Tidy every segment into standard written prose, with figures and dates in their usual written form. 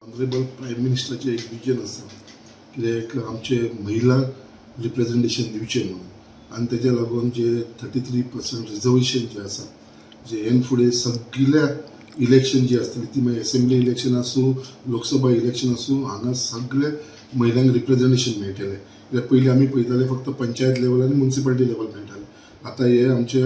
Honourable prime मिनिस्टराचें एक vision आसा कित्याक आमचे महिला रिप्रेझेंटेशन दिवचें म्हणून आनी तेज्या लागून जे 33% रिजर्वेशन जे आसा जे हे फुडें सगळ्या इलेक्शन जी आसतली ती मागीर असेंब्ली इलेक्शन आसूं लोकसभा इलेक्शन आसूं हांगा सगळे महिलांक रिप्रेझेंटेशन मेळटलें कित्याक पयलीं आमी पळयताले फक्त पंचायत लेवल आनी म्युनिसिपालिटी लेवल मेळटालें आतां हे आमचे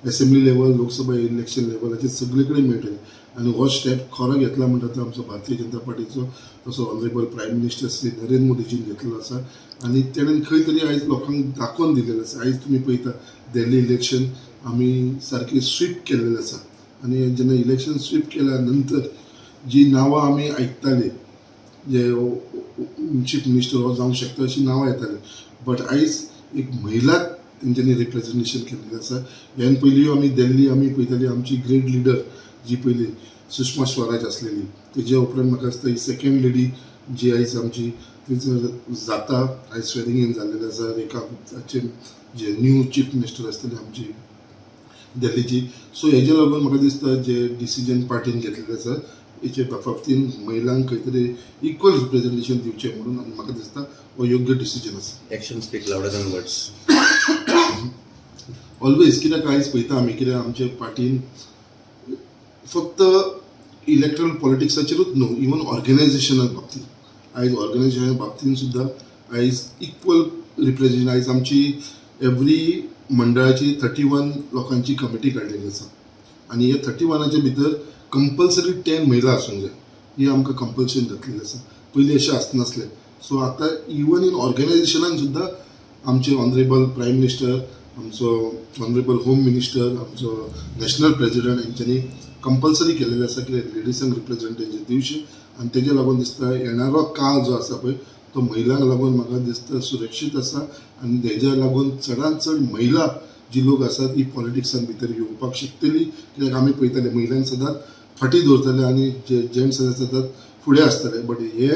असेंब्ली लेवल लोकसभा इलेक्शन लेवलाचेर सगळे कडेन मेळटलें आनी हो स्टेप खरो घेतला म्हणटा तो आमचो भारतीय जनता पार्टीचो तसो honourable prime minister Shri Narendra मोदीजीन घेतलेलो आसा आनी तेणेन खंय तरी आयज लोकांक दाखोवन दिलेलें आसा आयज तुमी पळयता दिल्ली इलेक्शन आमी सारकें स्वीप केल्लेलें आसा आनी जेन्ना इलेक्शन स्वीप केल्या नंतर जी नांवां आमी आयकताले जे चीफ मिनिस्टर हो जावंक शकता अशी नांवां येताली बट आयज एक महिलाक तेंच्यांनी रिप्रेझेंटेशन केल्लें आसा ह्यान पयलीं आमी दिल्ली आमी पळयताली आमची ग्रेट लिडर जी पयली सुषमा स्वराज आसलेली तेजे उपरांत म्हाका दिसता ही सेकंड लेडी जी आयज आमची जाता आयज स्वेरींग इन जाल्लेले आसा रेखा गुप्ताचे जे न्यू चीफ मिनिस्टर आसतले आमची दिल्लीची सो हेजे लागून म्हाका दिसता जे डिसिजन पार्टीन घेतलेलें आसा हेचे बाबतीन महिलांक खंय तरी इक्वल रिप्रेझेंटेशन दिवचें म्हणून आनी म्हाका दिसता हो योग्य डिसिजन आसा. Action speak louder than words. Always कित्याक आयज पळयता आमी कित्याक आमचे पार्टीन फक्त इलेक्ट्रल पॉलिटिक्साचेरूच न्हू इवन ऑर्गनायझेशना बाबतींत आयज ऑर्गनायझेशना बाबतींत सुद्दां आयज इक्वल रिप्रेझेंटेशन आयज आमची एवरी मंडळाची 31 लोकांची कमिटी काडलेली आसा आनी हे 31च्या भितर कंपल्सरी 10 महिला आसूंक जाय ही आमकां कंपल्शन घातलेली आसा पयलीं अशें आसनासलें सो आतां इवन इन ऑर्गनायझेशनान सुद्दां आमचे ऑनरेबल प्रायम मिनिस्टर आमचो ऑनरेबल होम मिनिस्टर आमचो नॅशनल प्रेजिडंट हेंच्यांनी कंपल्सरी केलेलें आसा की लेडिजांक रिप्रेझेंटेशन दिवचें आनी तेजे लागून दिसता येणारो काळ जो आसा पळय तो महिलांक लागून म्हाका दिसता सुरक्षीत आसा आनी तेज्या लागून चडांत चड महिला जी लोक आसात ही पॉलिटिक्सान भितर येवपाक शकतली कित्याक आमी पळयताले महिलांक सदांच फाटी दवरताले आनी जे जेंट्स आसतात फुडें आसताले बट हे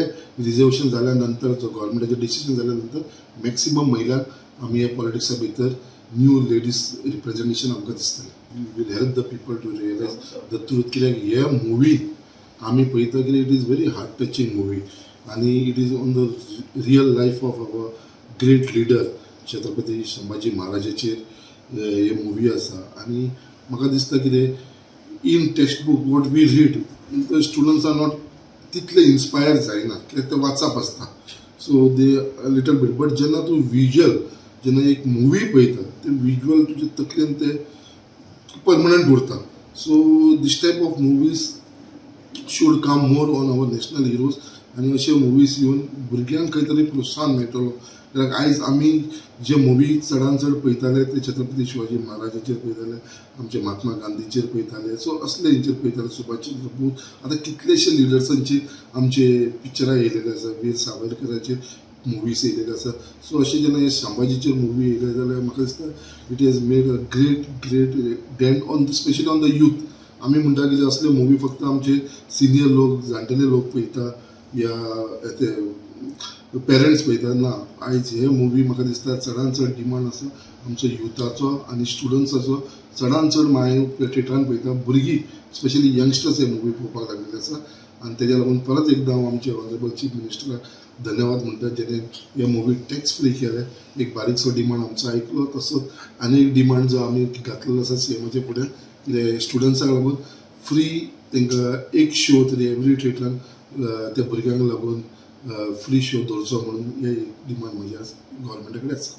रिजर्वेशन जाल्या नंतर जो गव्हर्मेंटाचें डिसिजन जाल्या नंतर मॅक्सिमम महिलांक आमी हे पॉलिटिक्सा भितर न्यू लेडीज रिप्रेझेंटेशन आमकां दिसतलें will help the people to realise the truth कित्याक हे मुवी आमी पळयता की it is very heart touching movie आनी it is on the real life of our great leader Chhatrapati Sambhaji महाराजाचेर हे मुवी आसा आनी म्हाका दिसता कितें in text book what we read the students are not तितले इन्स्पायर जायना कित्याक ते वाचप आसता so they little bit but जेन्ना तूं विज्युअल जेन्ना एक मुवी पळयता ते विज्युअल तुजे तकलेन ते परमनंट उरता so this type of movies should come more on our national heroes आनी अशे मुवीज येवन भुरग्यांक खंय तरी प्रोत्साहन मेळटलो कित्याक आयज आमी जे मुवी चडांत चड पळयताले ते छत्रपती शिवाजी महाराजाचेर पळयताले आमचे महात्मा गांधीचेर पळयताले सो असले हेंचेर पळयताले सुभाषचंद्र बोस आतां कितलेशे लिडर्सांची आमचे पिक्चरां येयलेले आसा वीर सावरकराचेर मुवीज येयलेले आसा सो अशें जेन्ना हे संभाजीचेर मुवी येयले जाल्यार म्हाका दिसता it has made a great dent on specially on the youth आमी म्हणटा की असले मुवी फक्त आमचे सिनियर लोक जाणटेले लोक पळयता या ते पेरंट्स पळयता ना आयज हे मुवी म्हाका दिसता चडांत चड डिमांड आसा आमचो युथाचो आनी स्टुडंट्साचो चडांत चड हांवें थिएटरान पळयता भुरगीं स्पेशली यंगस्टर्स हे मुवी पळोवपाक लागलेले आसा आनी तेज्या लागून परत एकदां हांव आमचे ऑनरेबल चीफ मिनिस्टराक धन्यवाद म्हणटा जेणे हे मुवी टॅक्स फ्री केले एक बारीकसो डिमांड आमचो आयकलो तसोच आनी एक डिमांड जो आमी घातलेलो आसा सीएमाचे फुडें कितें स्टुडंट्सांक लागून फ्री तांकां एक शो तरी एवरी थिएटरान त्या भुरग्यांक लागून फ्री शो दवरचो म्हणून हे डिमांड म्हज्या गव्हर्मेंटा कडेन आसा.